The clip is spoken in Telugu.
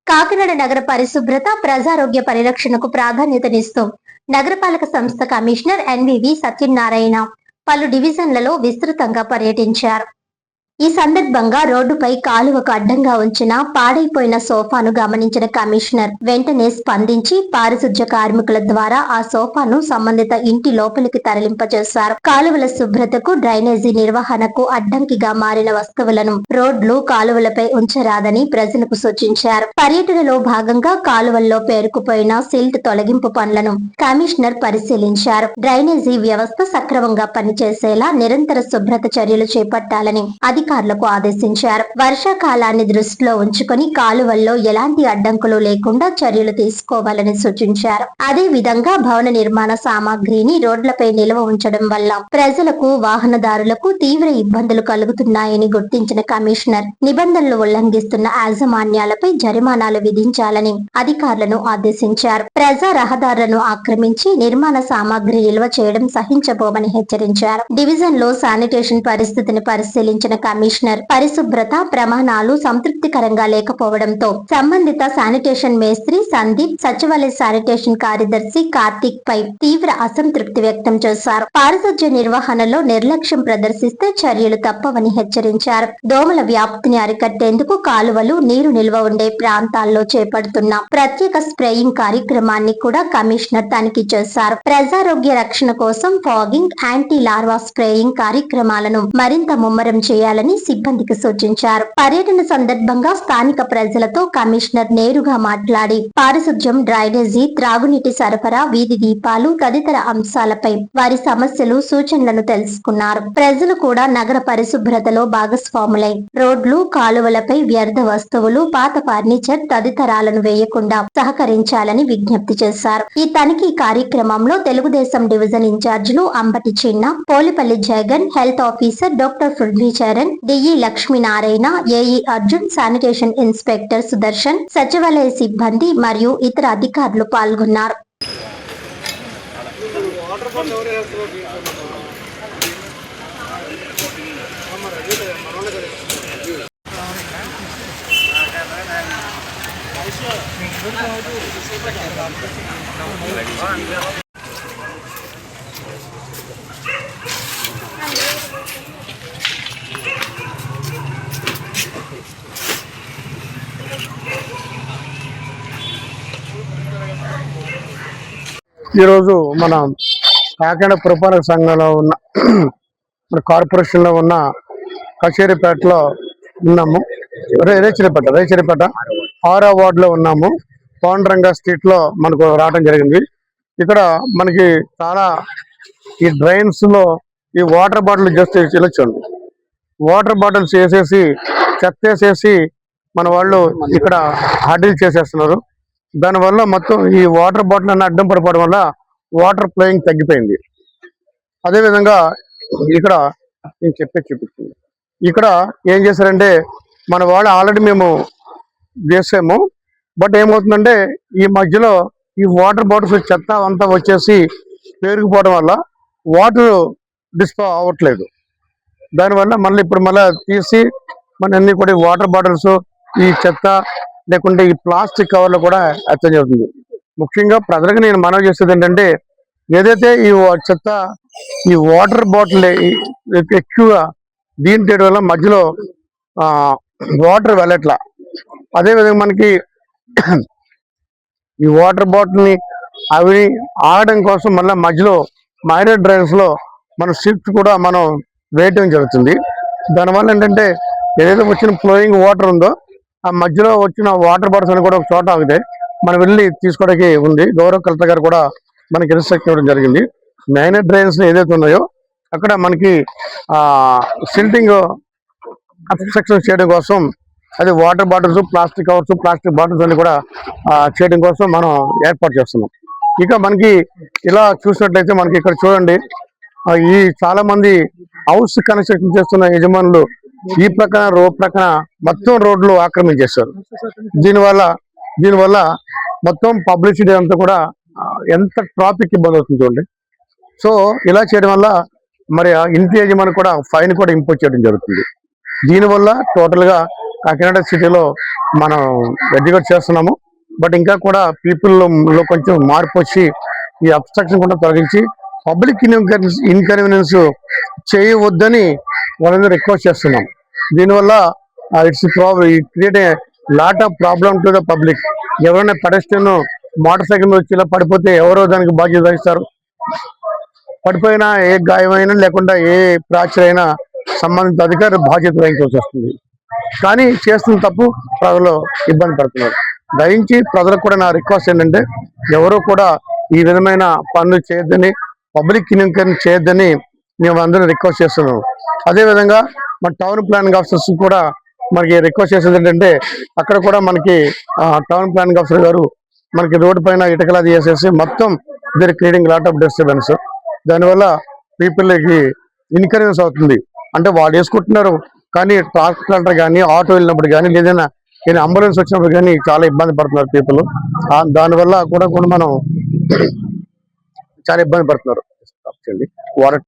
కాకినాడ నగర పరిశుభ్రత ప్రజారోగ్య పరిరక్షణకు ప్రాధాన్యతనిస్తూ నగరపాలక సంస్థ కమిషనర్ ఎన్వివి సత్యనారాయణ పలు డివిజన్లలో విస్తృతంగా పర్యటించారు. ఈ సందర్భంగా రోడ్డుపై కాలువకు అడ్డంగా ఉంచిన పాడైపోయిన సోఫాను గమనించిన కమిషనర్ వెంటనే స్పందించి పారిశుధ్య కార్మికుల ద్వారా ఆ సోఫాను సంబంధిత ఇంటి లోపలికి తరలింపజేశారు. కాలువల శుభ్రతకు, డ్రైనేజీ నిర్వహణకు అడ్డంకిగా మారిన వస్తువులను రోడ్లు, కాలువలపై ఉంచరాదని ప్రజలకు సూచించారు. పర్యటనలో భాగంగా కాలువల్లో పేరుకుపోయిన సిల్ట్ తొలగింపు పనులను కమిషనర్ పరిశీలించారు. డ్రైనేజీ వ్యవస్థ సక్రమంగా పనిచేసేలా నిరంతర శుభ్రత చర్యలు చేపట్టాలని అధికారులకు ఆదేశించారు. వర్షాకాలాన్ని దృష్టిలో ఉంచుకొని కాలువల్లో ఎలాంటి అడ్డంకులు లేకుండా చర్యలు తీసుకోవాలని సూచించారు. అదే విధంగా భవన నిర్మాణ సామాగ్రిని రోడ్లపై నిల్వ ఉంచడం వల్ల ప్రజలకు, వాహనదారులకు తీవ్ర ఇబ్బందులు కలుగుతున్నాయని గుర్తించిన కమిషనర్ నిబంధనలు ఉల్లంఘిస్తున్న యాజమాన్యాలపై జరిమానాలు విధించాలని అధికారులను ఆదేశించారు. ప్రజా రహదారులను ఆక్రమించి నిర్మాణ సామాగ్రి నిల్వ చేయడం సహించబోమని హెచ్చరించారు. డివిజన్ లో శానిటేషన్ పరిస్థితిని పరిశీలించిన కమిషనర్ పరిశుభ్రత ప్రమాణాలు సంతృప్తికరంగా లేకపోవడంతో సంబంధిత శానిటేషన్ మేస్త్రి సందీప్, సచివాలయ శానిటేషన్ కార్యదర్శి కార్తిక్ పై తీవ్ర అసంతృప్తి వ్యక్తం చేశారు. పారిశుధ్య నిర్వహణలో నిర్లక్ష్యం ప్రదర్శిస్తే చర్యలు తప్పవని హెచ్చరించారు. దోమల వ్యాప్తిని అరికట్టేందుకు కాలువలు, నీరు నిల్వ ఉండే ప్రాంతాల్లో చేపడుతున్న ప్రత్యేక స్ప్రేయింగ్ కార్యక్రమాన్ని కూడా కమిషనర్ తనిఖీ చేశారు. ప్రజారోగ్య రక్షణ కోసం ఫాగింగ్, యాంటీ లార్వా స్ప్రేయింగ్ కార్యక్రమాలను మరింత ముమ్మరం చేయాలని సిబ్బందికి సూచించారు. పర్యటన సందర్భంగా స్థానిక ప్రజలతో కమిషనర్ నేరుగా మాట్లాడి పారిశుధ్యం, డ్రైనేజీ, త్రాగునీటి సరఫరా, వీధి దీపాలు తదితర అంశాలపై వారి సమస్యలు, సూచనలను తెలుసుకున్నారు. ప్రజలు కూడా నగర పరిశుభ్రతలో భాగస్వాములై రోడ్లు, కాలువలపై వ్యర్థ వస్తువులు, పాత ఫర్నిచర్ తదితరాలను వేయకుండా సహకరించాలని విజ్ఞప్తి చేశారు. ఈ తనిఖీ కార్యక్రమంలో తెలుగుదేశం డివిజన్ ఇన్ఛార్జీలు అంబటి చిన్న, Polipalli Jagan, health officer doctor Prithvi Charan, DE Lakshminarayana, AE Arjun, sanitation inspector Sudarshan, సచివాలయ సిబ్బంది మరియు ఇతర అధికారులు పాల్గొన్నారు. ఈరోజు మన కాకినాడ పురపాలక సంఘంలో ఉన్న మన కార్పొరేషన్లో ఉన్న కచేరీపేటలో ఉన్నాము. రేచరిపేట 6వ వార్డులో ఉన్నాము. పాండురంగ స్ట్రీట్లో మనకు రావడం జరిగింది. ఇక్కడ మనకి చాలా ఈ డ్రైన్స్లో ఈ వాటర్ బాటిల్ జస్ట్ వెళ్ళొచ్చండి. వాటర్ బాటిల్స్ వేసేసి, చెత్త వేసేసి మన వాళ్ళు ఇక్కడ హడిల్ చేసేస్తున్నారు. దానివల్ల మొత్తం ఈ వాటర్ బాటిల్ అన్న అడ్డం పడిపోవడం వల్ల వాటర్ ఫ్లోయింగ్ తగ్గిపోయింది. అదేవిధంగా ఇక్కడ నేను చూపిస్తుంది. ఇక్కడ ఏం చేశారంటే మన వాళ్ళు ఆల్రెడీ మేము వేసాము. బట్ ఏమవుతుందంటే ఈ మధ్యలో ఈ వాటర్ బాటిల్స్ చెత్త అంతా వచ్చేసి పేరుకుపోవడం వల్ల వాటర్ డిస్పో అవ్వట్లేదు. దానివల్ల మళ్ళీ ఇప్పుడు మళ్ళీ తీసి మన అన్ని కూడా వాటర్ బాటిల్స్, ఈ చెత్త లేకుంటే ఈ ప్లాస్టిక్ కవర్లు కూడా ఎత్తడం జరుగుతుంది. ముఖ్యంగా ప్రజలకు నేను మనవి చేసేది ఏంటంటే, ఏదైతే ఈ చెత్త ఈ వాటర్ బాటిల్ ఎక్కువగా దీని వల్ల మధ్యలో వాటర్ వెళ్ళట్లా. అదేవిధంగా మనకి ఈ వాటర్ బాటిల్ని అవి ఆగడం కోసం మళ్ళీ మధ్యలో మైనర్ డ్రైన్స్ లో మన షిఫ్ట్ కూడా మనం వేయటం జరుగుతుంది. దానివల్ల ఏంటంటే ఏదైతే వచ్చిన ఫ్లోయింగ్ వాటర్ ఉందో ఆ మధ్యలో వచ్చిన వాటర్ బాటిల్స్ అని కూడా ఒక చోట ఆగుతాయి. మనం వెళ్ళి తీసుకోవడానికి ఉంది. గౌరవ కలెక్టర్ గారు కూడా మనకి ఇన్స్ట్రక్షన్ ఇవ్వడం జరిగింది. మైనర్ డ్రైన్స్ ఏదైతే ఉన్నాయో అక్కడ మనకి సిల్టింగ్ అబ్స్ట్రక్షన్ చేయడం కోసం అది water bottles, plastic covers, plastic bottles అన్ని కూడా చేయడం కోసం మనం ఏర్పాటు చేస్తున్నాం. ఇక మనకి ఇలా చూసినట్లయితే మనకి ఇక్కడ చూడండి, ఈ చాలా మంది హౌస్ కన్స్ట్రక్షన్ చేస్తున్న యజమానులు ఈ ప్రక్కన ప్రక్కన మొత్తం రోడ్లు ఆక్రమించేస్తారు. దీనివల్ల మొత్తం పబ్లిసిటీ అంతా కూడా ఎంత ట్రాఫిక్ ఇబ్బంది అవుతుంది చూడండి. సో ఇలా చేయడం వల్ల మరి ఇంటి యజమాని కూడా ఫైన్ కూడా ఇంపోజ్ చేయడం జరుగుతుంది. దీనివల్ల టోటల్గా కాకినాడ సిటీలో మనం ఎడ్యుకేట్ చేస్తున్నాము. బట్ ఇంకా కూడా పీపుల్ లో కొంచెం మార్పు వచ్చి ఈ అబ్స్ట్రక్షన్ కూడా తొలగించి పబ్లిక్ ఇన్కన్వీనియన్స్ చేయవద్దని వాళ్ళని రిక్వెస్ట్ చేస్తున్నాం. దీనివల్ల it's create a lot of problem to the public. ఎవరైనా పెడస్ట్రియన్ మోటార్ సైకిల్ వచ్చి ఇలా పడిపోతే ఎవరో దానికి బాధ్యత వహిస్తారు. పడిపోయినా ఏ గాయమైనా లేకుండా ఏ ఫ్రాక్చర్ అయినా సంబంధిత అధికారి బాధ్యత వహించాల్సి వస్తుంది. కానీ చేస్తున్న తప్పు ప్రజలు ఇబ్బంది పడుతున్నారు. దయించి ప్రజలకు కూడా నా రిక్వెస్ట్ ఏంటంటే ఎవరు కూడా ఈ విధమైన పనులు చేయొద్దని, పబ్లిక్ ఇన్కరెన్స్ చేయొద్దని మేము అందరం రిక్వెస్ట్ చేస్తున్నాం. అదేవిధంగా మన టౌన్ ప్లానింగ్ ఆఫీసర్స్ కూడా మనకి రిక్వెస్ట్ చేసేది ఏంటంటే అక్కడ కూడా మనకి టౌన్ ప్లానింగ్ ఆఫీసర్ గారు మనకి రోడ్డు పైన ఇటుకలాది వేసేసి మొత్తం దీని క్రియేటింగ్ లాట్ ఆఫ్ డిస్టర్బెన్స్. దానివల్ల పీపుల్కి ఇన్కన్వీనియన్స్ అవుతుంది. అంటే వాళ్ళు వేసుకుంటున్నారు కానీ ట్రాక్టర్ కానీ ఆటో వెళ్ళినప్పుడు కానీ లేదైనా అంబులెన్స్ వచ్చినప్పుడు కానీ చాలా ఇబ్బంది పడుతున్నారు పీపుల్. దానివల్ల కూడా మనం చాలా ఇబ్బంది పడుతున్నారు. వాటర్